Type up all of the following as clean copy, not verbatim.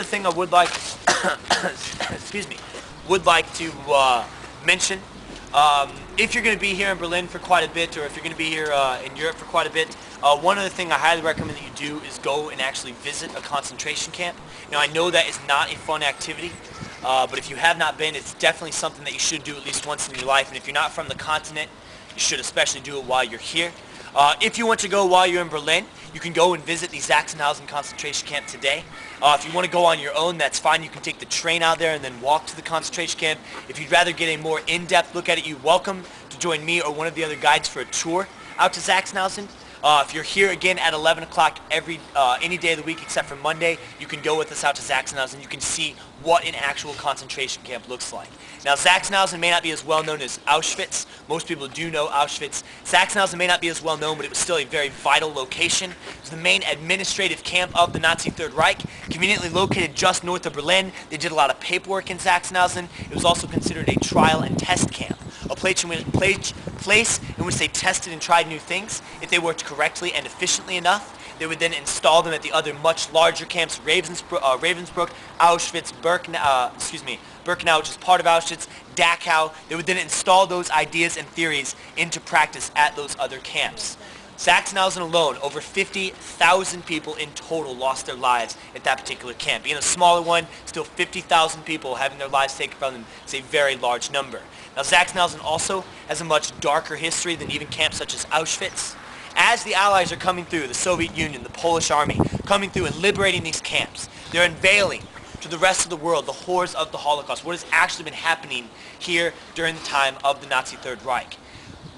other thing I would like, excuse me, would like to mention, if you're going to be here in Berlin for quite a bit, or if you're going to be here in Europe for quite a bit, one other thing I highly recommend that you do is go and actually visit a concentration camp. Now, I know that is not a fun activity, but if you have not been, it's definitely something that you should do at least once in your life. And if you're not from the continent, you should especially do it while you're here. If you want to go while you're in Berlin, you can go and visit the Sachsenhausen concentration camp today. If you want to go on your own, that's fine. You can take the train out there and then walk to the concentration camp. If you'd rather get a more in-depth look at it, you're welcome to join me or one of the other guides for a tour out to Sachsenhausen. If you're here again at 11 o'clock any day of the week except for Monday, you can go with us out to Sachsenhausen. You can see what an actual concentration camp looks like. Now, Sachsenhausen may not be as well known as Auschwitz. Most people do know Auschwitz. Sachsenhausen may not be as well known, but it was still a very vital location. It was the main administrative camp of the Nazi Third Reich, conveniently located just north of Berlin. They did a lot of paperwork in Sachsenhausen. It was also considered a trial and test camp, a place in which they tested and tried new things. If they worked correctly and efficiently enough, they would then install them at the other much larger camps, Ravensbrück, Auschwitz, Birkenau, which is part of Auschwitz, Dachau. They would then install those ideas and theories into practice at those other camps. Sachsenhausen alone, over 50,000 people in total lost their lives at that particular camp. Being a smaller one, still 50,000 people having their lives taken from them is a very large number. Now, Sachsenhausen also has a much darker history than even camps such as Auschwitz. As the Allies are coming through, the Soviet Union, the Polish army, coming through and liberating these camps, they're unveiling to the rest of the world the horrors of the Holocaust, what has actually been happening here during the time of the Nazi Third Reich.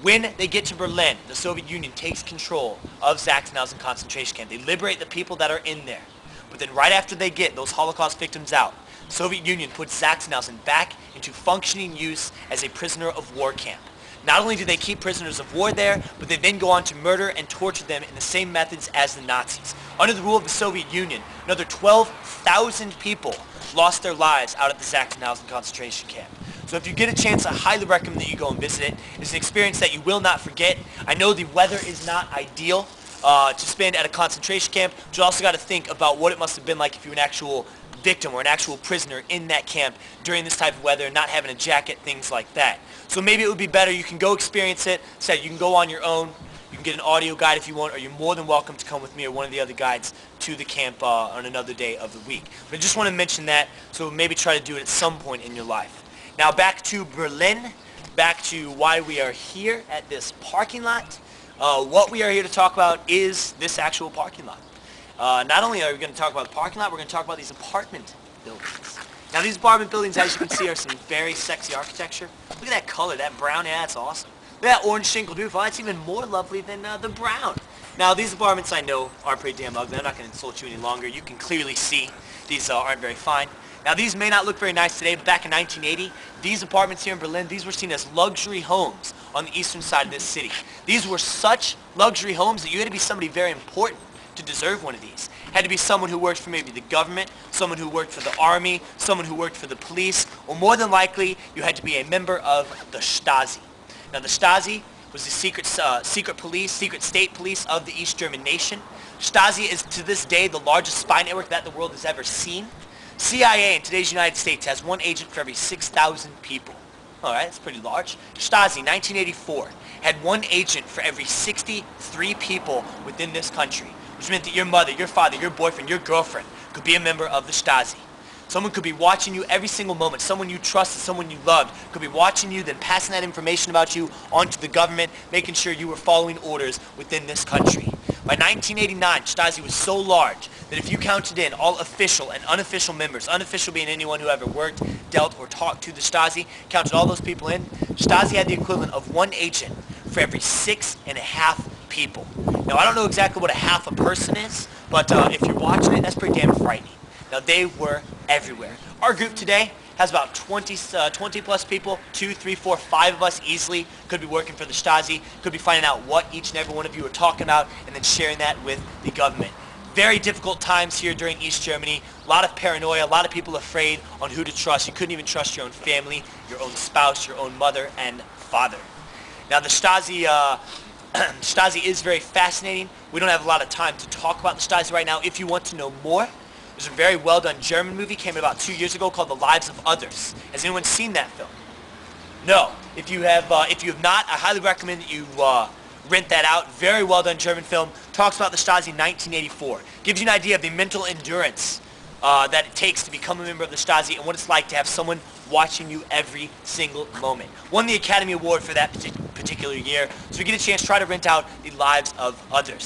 When they get to Berlin, the Soviet Union takes control of Sachsenhausen concentration camp. They liberate the people that are in there. But then right after they get those Holocaust victims out, the Soviet Union puts Sachsenhausen back into functioning use as a prisoner of war camp. Not only do they keep prisoners of war there, but they then go on to murder and torture them in the same methods as the Nazis. Under the rule of the Soviet Union, another 12,000 people lost their lives out at the Sachsenhausen concentration camp. So if you get a chance, I highly recommend that you go and visit it. It's an experience that you will not forget. I know the weather is not ideal to spend at a concentration camp, but you also got to think about what it must have been like if you were an actual victim or an actual prisoner in that camp during this type of weather, not having a jacket, things like that. So maybe it would be better, you can go experience it. Said you can go on your own, you can get an audio guide if you want, or you're more than welcome to come with me or one of the other guides to the camp on another day of the week. But I just want to mention that, so maybe try to do it at some point in your life. Now back to Berlin, back to why we are here at this parking lot. What we are here to talk about is this actual parking lot. Not only are we going to talk about the parking lot, we're going to talk about these apartment buildings. Now these apartment buildings, as you can see, are some very sexy architecture. Look at that color, that brown, yeah, that's awesome. Look at that orange shingle, beautiful. That's even more lovely than the brown. Now these apartments I know are pretty damn ugly. I'm not going to insult you any longer. You can clearly see these aren't very fine. Now these may not look very nice today, but back in 1980, these apartments here in Berlin, these were seen as luxury homes on the eastern side of this city. These were such luxury homes that you had to be somebody very important to deserve one of these. Had to be someone who worked for maybe the government, someone who worked for the army, someone who worked for the police, or more than likely, you had to be a member of the Stasi. Now the Stasi was the secret state police of the East German nation. Stasi is to this day the largest spy network that the world has ever seen. CIA in today's United States has one agent for every 6,000 people. Alright, that's pretty large. Stasi, 1984, had one agent for every 63 people within this country, which meant that your mother, your father, your boyfriend, your girlfriend could be a member of the Stasi. Someone could be watching you every single moment. Someone you trusted, someone you loved, could be watching you, then passing that information about you onto the government, making sure you were following orders within this country. By 1989, Stasi was so large that if you counted in all official and unofficial members, unofficial being anyone who ever worked, dealt, or talked to the Stasi, counted all those people in, Stasi had the equivalent of one agent for every 6.5 people. Now, I don't know exactly what a half a person is, but if you're watching it, that's pretty damn frightening. Now, they were everywhere. Our group today has about 20 plus people, 2, 3, 4, 5 of us easily could be working for the Stasi, could be finding out what each and every one of you are talking about, and then sharing that with the government. Very difficult times here during East Germany. A lot of paranoia, a lot of people afraid on who to trust. You couldn't even trust your own family, your own spouse, your own mother and father. Now the Stasi Stasi is very fascinating. We don't have a lot of time to talk about the Stasi right now. If you want to know more, There's a very well done German movie, came out about 2 years ago, called The Lives of Others. Has anyone seen that film? No. If you have not, I highly recommend that you rent that out. Very well done German film. Talks about the Stasi in 1984. Gives you an idea of the mental endurance that it takes to become a member of the Stasi and what it's like to have someone watching you every single moment. Won the Academy Award for that particular year. So if you get a chance, try to rent out The Lives of Others.